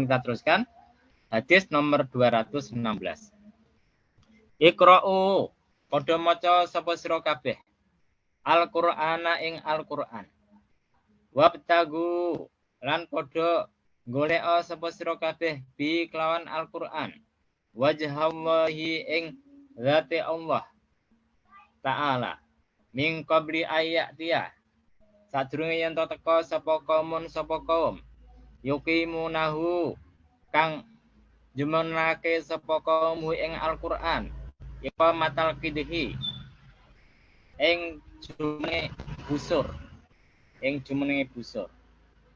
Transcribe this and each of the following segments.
kita teruskan hadis nomor 216. Iqra'u padha maca sapa sira kabeh Al-Qur'ana ing Al-Qur'an. Wabtagu lan padha golek sapa sira kabeh bi kelawan Al-Qur'an. Wajhallahi ing zati Allah Ta'ala min qabli ayatiya. Sadurunge yen teka sapa kaum yuqimunahu kang jumenake sapa kaum ing Al-Qur'an iqamatal qidhi ing jumenenge busur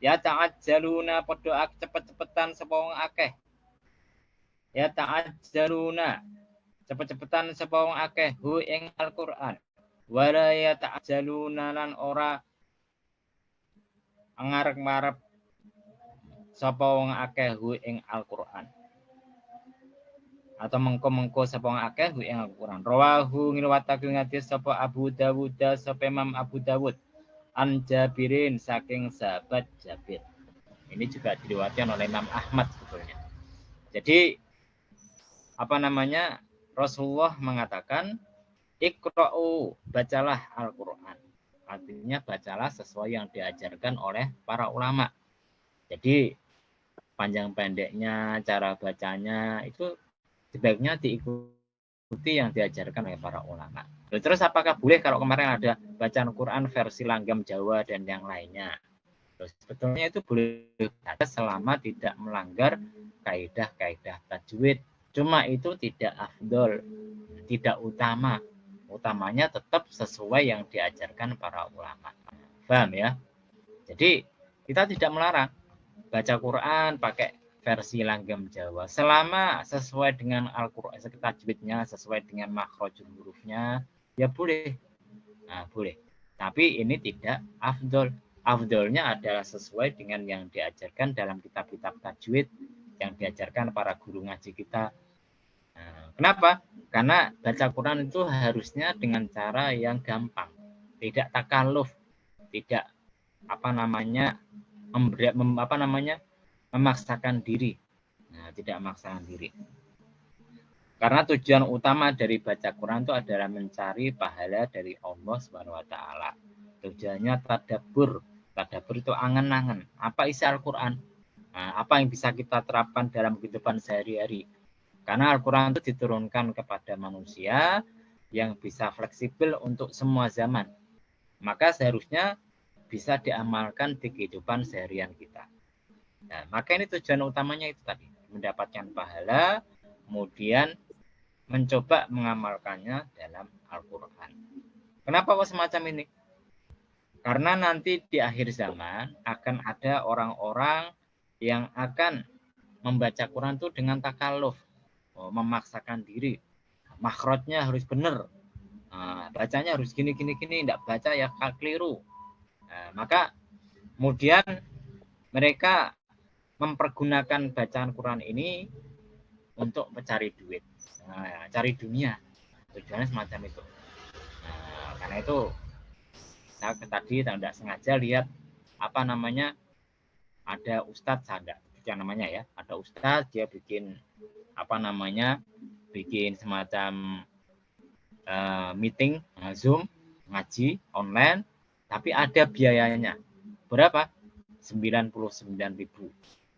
ya ta'ajjaluna padha cepet-cepetan sapa wong akeh ya ta'ajjaluna cepet-cepetan sapa wong akeh hu ing Al-Qur'an wala ya ta'ajjaluna lan ora ngarep-ngarep sapa wong akeh hu ing Al-Qur'an atau mengko-mengko sapa wong akeh hu ing Al-Qur'an. Rawahu ngriwayatake hadis sapa Abu Dawud sapa Imam Abu Dawud an Jabirin saking sahabat Jabir. Ini juga diriwayatkan oleh Imam Ahmad sebetulnya. Jadi Rasulullah mengatakan Iqra'u, bacalah Al-Qur'an. Artinya bacalah sesuai yang diajarkan oleh para ulama. Jadi panjang pendeknya, cara bacanya itu sebaiknya diikuti yang diajarkan oleh para ulama. Terus apakah boleh kalau kemarin ada bacaan Quran versi langgam Jawa dan yang lainnya? Terus sebetulnya itu boleh selama tidak melanggar kaidah-kaidah tajwid. Cuma itu tidak afdol, tidak utama. Utamanya tetap sesuai yang diajarkan para ulama. Paham ya? Jadi kita tidak melarang baca Quran pakai versi langgam Jawa selama sesuai dengan Al-Qur'an, tajwidnya sesuai dengan makhrajul hurufnya, ya boleh. Nah, boleh. Tapi ini tidak afdol. Afdolnya adalah sesuai dengan yang diajarkan dalam kitab-kitab tajwid yang diajarkan para guru ngaji kita. Nah, kenapa? Karena baca Quran itu harusnya dengan cara yang gampang, tidak takalluf, tidak memaksakan diri. Nah, tidak memaksakan diri. Karena tujuan utama dari baca Quran itu adalah mencari pahala dari Allah Subhanahu wa taala. Tujuannya tadabbur. Tadabbur itu angen-angen. Apa isi Al-Qur'an? Nah, apa yang bisa kita terapkan dalam kehidupan sehari-hari? Karena Al-Quran itu diturunkan kepada manusia yang bisa fleksibel untuk semua zaman. Maka seharusnya bisa diamalkan di kehidupan seharian kita. Nah, maka ini tujuan utamanya itu tadi. Mendapatkan pahala, kemudian mencoba mengamalkannya dalam Al-Quran. Kenapa kok semacam ini? Karena nanti di akhir zaman akan ada orang-orang yang akan membaca Quran itu dengan takalluf. Memaksakan diri, makhrajnya harus benar, bacanya harus gini, tidak baca ya keliru. Maka kemudian mereka mempergunakan bacaan Quran ini untuk mencari duit, cari dunia, tujuannya semacam itu. Karena itu saya tadi tidak sengaja lihat ada ustadz, ada ustadz dia bikin bikin semacam meeting Zoom ngaji online, tapi ada biayanya. Berapa? 99.000.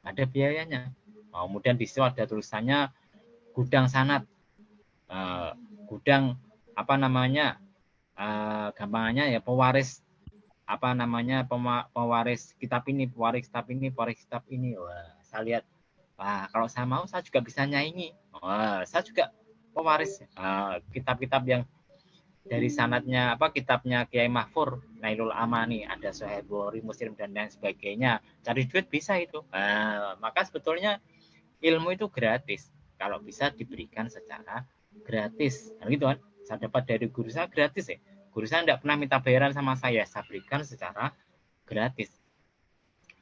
Ada biayanya. Kemudian di situ ada tulisannya gudang sanad, gudang gampangannya ya pewaris pewaris kitab ini. Wah, saya lihat, kalau saya mau saya juga bisa nyaingi. Saya juga pewaris kitab-kitab yang dari sanadnya kitabnya Kiai Mahfur, Nailul Amani, ada Sahih Bukhari, Muslim dan lain sebagainya. Cari duit bisa itu. Maka sebetulnya ilmu itu gratis kalau bisa diberikan secara gratis. Gitu kan? Saya dapat dari guru saya gratis ya. Guru saya tidak pernah minta bayaran sama saya berikan secara gratis.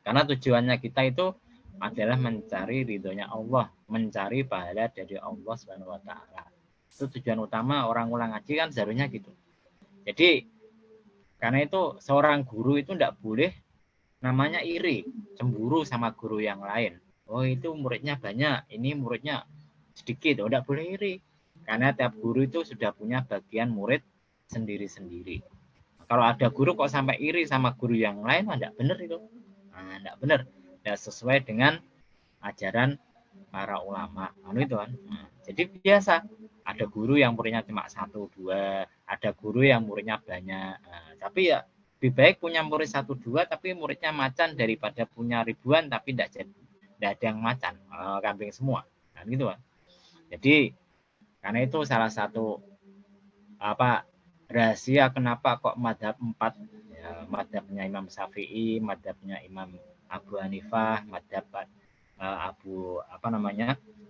Karena tujuannya kita itu adalah mencari ridhonya Allah, mencari pahala dari Allah Subhanahu wa taala. Itu tujuan utama orang ulang ngaji kan seharusnya gitu. Jadi karena itu seorang guru itu tidak boleh namanya iri, cemburu sama guru yang lain. oh itu muridnya banyak, ini muridnya sedikit. Oh, tidak boleh iri. Karena tiap guru itu sudah punya bagian murid sendiri-sendiri. Kalau ada guru kok sampai iri sama guru yang lain, tidak benar itu. Nah, tidak benar. Tidak sesuai dengan ajaran para ulama. Itu kan. Nah, jadi biasa. Ada guru yang muridnya cuma 1-2, ada guru yang muridnya banyak. Nah, tapi ya lebih baik punya murid 1-2 tapi muridnya macan daripada punya ribuan tapi tidak ada yang macan, kambing semua. Nah, gitu kan. Jadi karena itu salah satu rahasia kenapa kok madhab 4, ya, madhabnya Imam Syafi'i, madhabnya Imam Abu Hanifah, madhab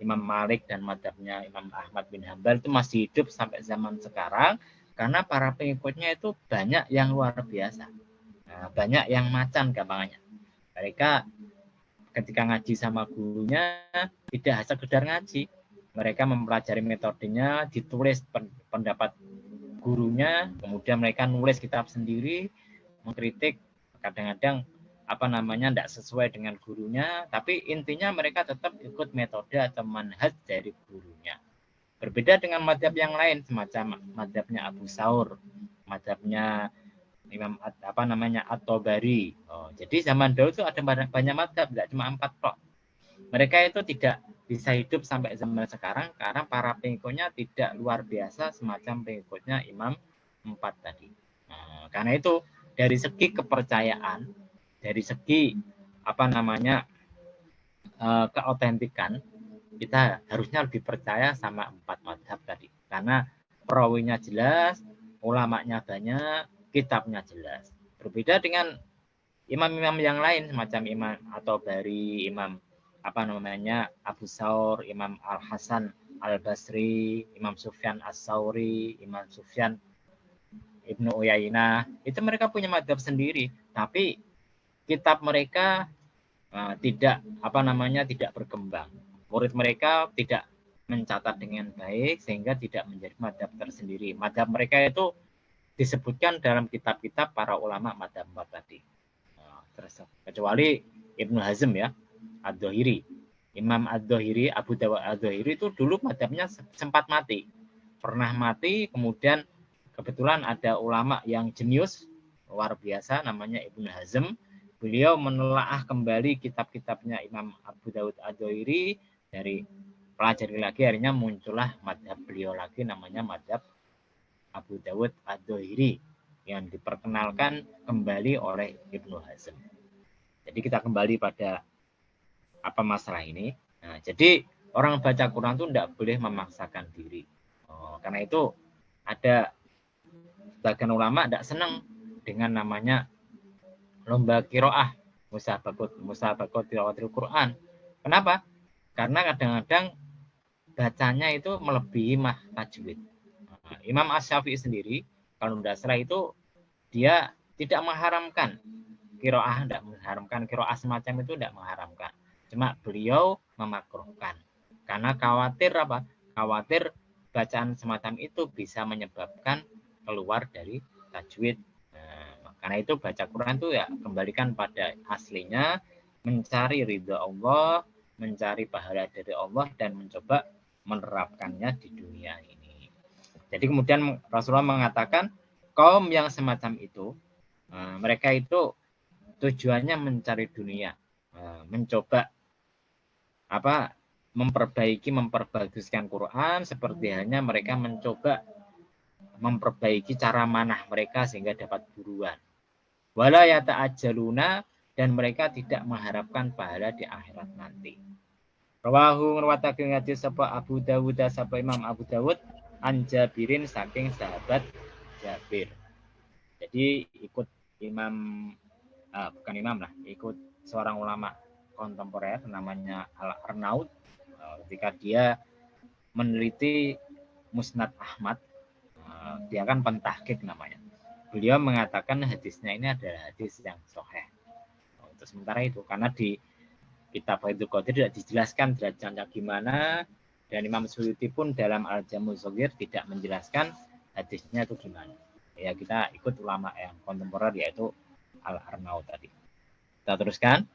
Imam Malik dan madhabnya Imam Ahmad bin Hambal itu masih hidup sampai zaman sekarang, karena para pengikutnya itu banyak yang luar biasa. Nah, banyak yang macan gampangannya. Mereka ketika ngaji sama gurunya tidak hanya sekedar ngaji, mereka mempelajari metodenya, ditulis pendapat gurunya, kemudian mereka nulis kitab sendiri, mengkritik, kadang-kadang tidak sesuai dengan gurunya, tapi intinya mereka tetap ikut metode atau manhaj dari gurunya. Berbeda dengan madhab yang lain, semacam madhabnya Abu Saur, madhabnya Imam At-Tabari. Jadi zaman dahulu itu ada banyak madhab, tidak cuma 4 kok. Mereka itu tidak bisa hidup sampai zaman sekarang karena para pengikutnya tidak luar biasa semacam pengikutnya Imam 4 tadi. Nah, karena itu dari segi kepercayaan, dari segi keautentikan, kita harusnya lebih percaya sama 4 madhab tadi. Karena perawinya jelas, ulamanya banyak, kitabnya jelas. Berbeda dengan imam-imam yang lain semacam Imam At-Tabari, Imam Abu Saur, Imam Al-Hasan Al-Basri, Imam Sufyan As-Sauri, Imam Sufyan Ibnu Uyainah. Itu mereka punya madhab sendiri, tapi kitab mereka tidak berkembang. Murid mereka tidak mencatat dengan baik sehingga tidak menjadi madhab tersendiri. Madhab mereka itu disebutkan dalam kitab-kitab para ulama madhab 4 tadi. Kecuali Ibnu Hazm ya, Ad-Dhahiri. Imam Ad-Dhahiri, Abu Dawud Ad-Dhahiri itu dulu madhabnya sempat mati. Pernah mati, kemudian kebetulan ada ulama yang jenius, luar biasa, namanya Ibnu Hazm. Beliau menelaah kembali kitab-kitabnya Imam Abu Dawud Ad-Dhahiri, dari pelajari lagi, akhirnya muncullah madhab beliau lagi, namanya madhab Abu Dawud Ad-Dhahiri, yang diperkenalkan kembali oleh Ibnu Hazm. Jadi kita kembali pada masalah ini. Nah, jadi orang baca Quran itu tidak boleh memaksakan diri. Karena itu ada sebagian ulama tidak senang dengan namanya lomba qiraah, musabaqah tilawatil Quran. Kenapa? Karena kadang-kadang bacanya itu melebihi tajwid. Imam Asy-Syafi'i sendiri kalau tidak salah itu dia tidak mengharamkan qiraah, tidak mengharamkan qiraah semacam itu, tidak mengharamkan. Cuma beliau memakruhkan karena khawatir Khawatir bacaan semacam itu bisa menyebabkan keluar dari tajwid. Karena itu baca Quran itu ya kembalikan pada aslinya, mencari ridha Allah, mencari pahala dari Allah dan mencoba menerapkannya di dunia ini. Jadi kemudian Rasulullah mengatakan kaum yang semacam itu, mereka itu tujuannya mencari dunia, mencoba memperbaguskan Quran, seperti halnya mereka mencoba memperbaiki cara manah mereka sehingga dapat buruan. Wala yata'ajjaluna, dan mereka tidak mengharapkan pahala di akhirat nanti. Rawahu ngriwayatake hadis sapa Abu Dawud, sapa Imam Abu Dawud, an Jabirin, saking sahabat Jabir. Jadi ikut ikut seorang ulama kontemporer namanya Al-Arnaud, ketika dia meneliti Musnad Ahmad, dia kan pentahqiq namanya. Beliau mengatakan hadisnya ini adalah hadis yang sahih. Untuk sementara itu, karena di kitab Faidul Qadir tidak dijelaskan derajatnya gimana, dan Imam Suyuti pun dalam Al-Jamul Shaghir tidak menjelaskan hadisnya itu gimana. Ya kita ikut ulama yang kontemporer yaitu Al-Arnaud tadi. Kita teruskan.